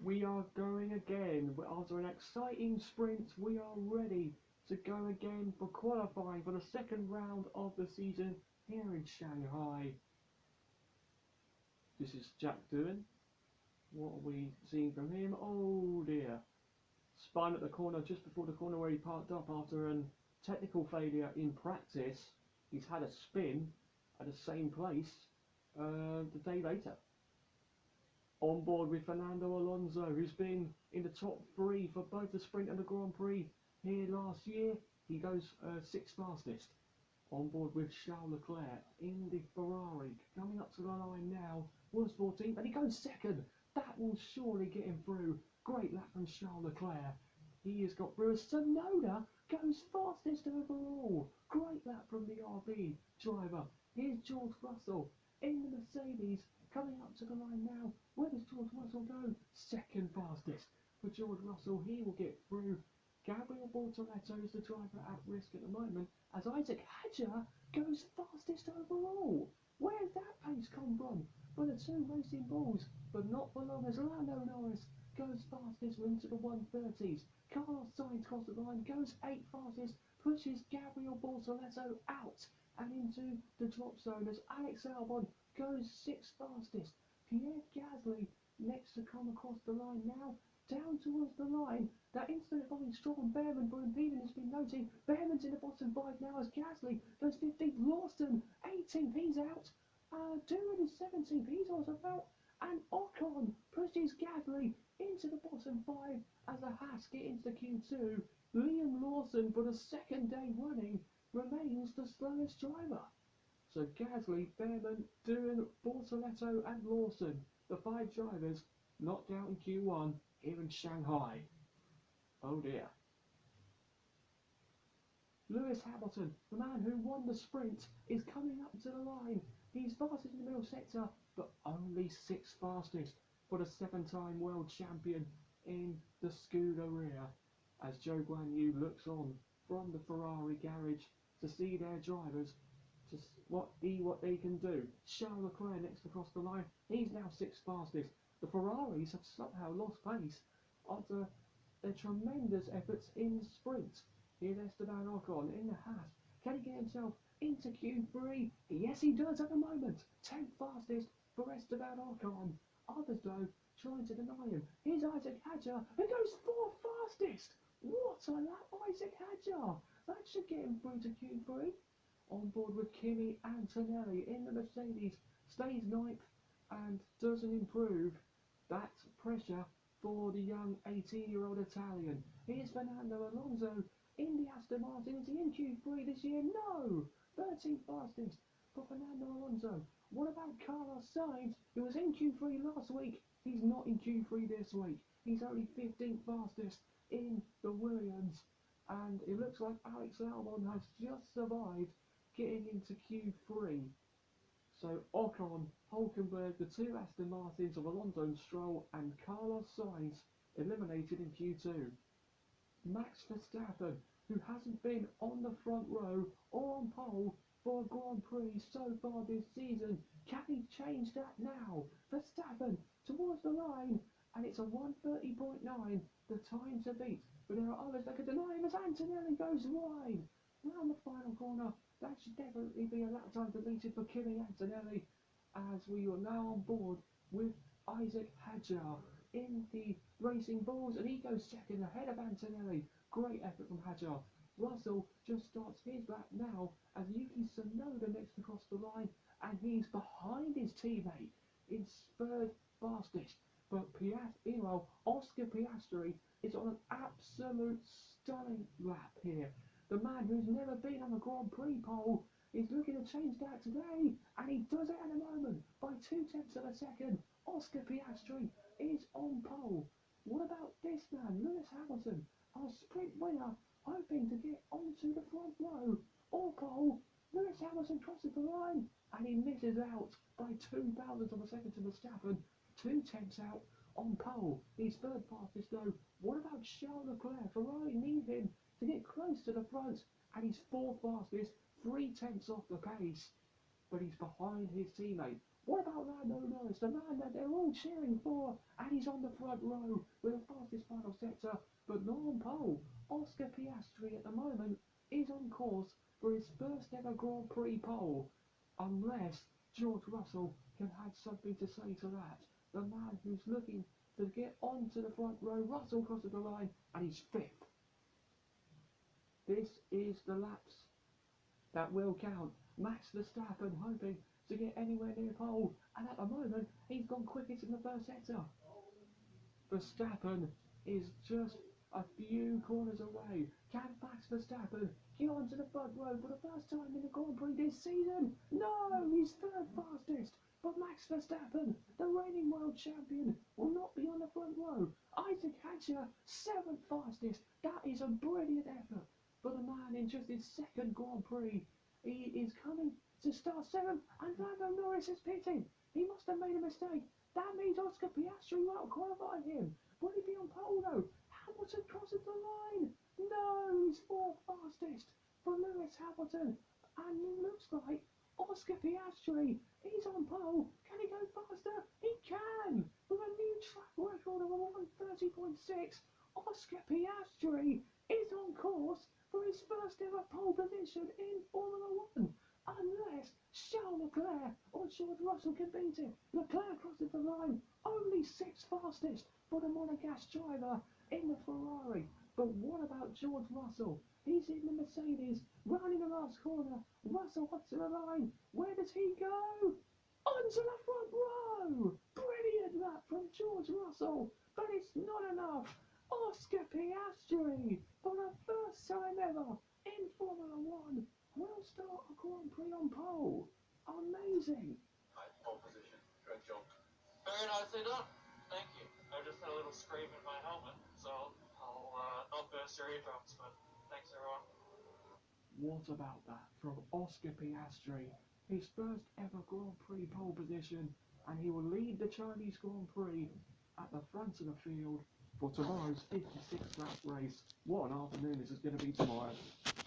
We are going again. After an exciting sprint, we are ready to go again for qualifying for the second round of the season here in Shanghai. This is Jack doing. What are we seeing from him? Oh dear. Spun at the corner just before the corner where he parked up after a technical failure in practice. He's had a spin at the same place the day later. On board with Fernando Alonso, who's been in the top three for both the sprint and the Grand Prix here last year. He goes sixth fastest. On board with Charles Leclerc in the Ferrari, coming up to the line now, was 14th, and he goes second. That will surely get him through. Great lap from Charles Leclerc. He has got through. Sonoda goes fastest overall. Great lap from the RB driver. Here's George Russell in the Mercedes, coming up to the line now. Where does George Russell go? Second fastest for George Russell. He will get through. Gabriel Bortoletto is the driver at risk at the moment, as Isaac Hadjar goes fastest overall. Where's that pace come from? For the two racing bulls, but not for long, as Lando Norris goes fastest into the 130s. Carlos Sainz across the line, goes 8th fastest, pushes Gabriel Bortoletto out and into the drop zone as Alex Albon goes 6th fastest. Pierre Gasly next to come across the line now, down towards the line. That instant involving Stroll and Behrman for impeding has been noted. Behrman's in the bottom 5 now as Gasly goes 15th. Lawson 18th, he's out. Duran is 17th, he's also out. And Ocon pushes Gasly into the bottom 5 as a Haas get into Q2. Liam Lawson, for the second day running, remains the slowest driver. So Gasly, Behrman, Duran, Bortoletto and Lawson, the 5 drivers knocked out in Q1 here in Shanghai. Oh dear. Lewis Hamilton, the man who won the sprint, is coming up to the line. He's fastest in the middle sector, but only 6th fastest for the 7-time world champion in the Scuderia, as Zhou Guanyu looks on from the Ferrari garage to see their drivers, to what they can do. Charles Leclerc next across the line. He's now 6th fastest. The Ferraris have somehow lost pace after their tremendous efforts in the sprint. Here's Esteban Ocon in the Haas. Can he get himself into Q3? Yes, he does at the moment. 10th fastest for Esteban Ocon. Others, though, trying to deny him. Here's Isaac Hadjar, who goes 4th fastest. What a lap, Isaac Hadjar. That should get him through to Q3. On board with Kimi Antonelli in the Mercedes. Stays 9th and doesn't improve. That's pressure for the young 18-year-old Italian. Here's Fernando Alonso in the Aston Martin. Is he in Q3 this year? No! 13th fastest for Fernando Alonso. What about Carlos Sainz, who was in Q3 last week? He's not in Q3 this week. He's only 15th fastest in the Williams. And it looks like Alex Albon has just survived getting into Q3. So Ocon, Hulkenberg, the 2 Aston Martins of Alonso and Stroll, and Carlos Sainz eliminated in Q2. Max Verstappen, who hasn't been on the front row or on pole for a Grand Prix so far this season. Can he change that now? Verstappen towards the line, and it's a 1:30.9, the time to beat. But there are others that could deny him as Antonelli goes wide. Round the final corner, that should definitely be a lap time deleted for Kimi Antonelli, as we are now on board with Isaac Hadjar in the Racing Bulls, and he goes second ahead of Antonelli. Great effort from Hadjar. Russell just starts his lap now as Yuki Tsunoda next across the line, and he's behind his teammate in 3rd fastest. But meanwhile, Oscar Piastri is on an absolute stunning lap here. The man who's never been on a Grand Prix pole is looking to change that today, and he does it at the moment by 0.2 of a second. Oscar Piastri is on pole. What about this man, Lewis Hamilton, our sprint winner, hoping to get onto the front row or pole. Lewis Hamilton crosses the line, and he misses out by 0.02 of a second to Verstappen. 0.2 out on pole. He's 3rd fastest though. What about Charles Leclerc? Ferrari need him to get close to the front, and he's 4th fastest, 0.3 off the pace. But he's behind his teammate. What about Lando Norris, the man that they're all cheering for? And he's on the front row with the fastest final sector, but not on pole. Oscar Piastri at the moment is on course for his first ever Grand Prix pole, unless George Russell can have something to say to that. The man who's looking to get onto the front row, Russell crosses the line, and he's fifth. This is the laps that will count. Max Verstappen hoping to get anywhere near pole, and at the moment he's gone quickest in the first sector. Verstappen is just a few corners away. Can Max Verstappen get onto the front row for the first time in the Grand Prix this season? No, he's third fastest. But Max Verstappen, the reigning world champion, will not be on the front row. Isaac Hatcher, seventh fastest. That is a brilliant effort for the man in just his second Grand Prix. He is coming to start seventh, and Lando Norris is pitting. He must have made a mistake. That means Oscar Piastri won't qualify him. Will he be on pole though? Hamilton crosses the line. No, he's fourth fastest for Lewis Hamilton. And it looks like Oscar Piastri is on pole. Can he go faster? He can! With a new track record of a 1:30.6, Oscar Piastri is on course for his first ever pole position in Formula One. Unless Charles Leclerc or George Russell can beat him. Leclerc crosses the line, only sixth fastest for the Monegasque driver in the Ferrari. But what about George Russell? He's in the Mercedes, running the last corner. Russell onto the line. Where does he go? Onto the front row! Brilliant lap from George Russell, but it's not enough. Oscar Piastri, for the first time ever in Formula One, will start a Grand Prix on pole. Amazing. Pole position. Good job. Very nicely done. Thank you. I just had a little scrape in my helmet, so I'll not burst your eardrums, but thanks everyone. What about that from Oscar Piastri? His first ever Grand Prix pole position, and he will lead the Chinese Grand Prix at the front of the field for tomorrow's 56 lap race. What an afternoon this is going to be tomorrow.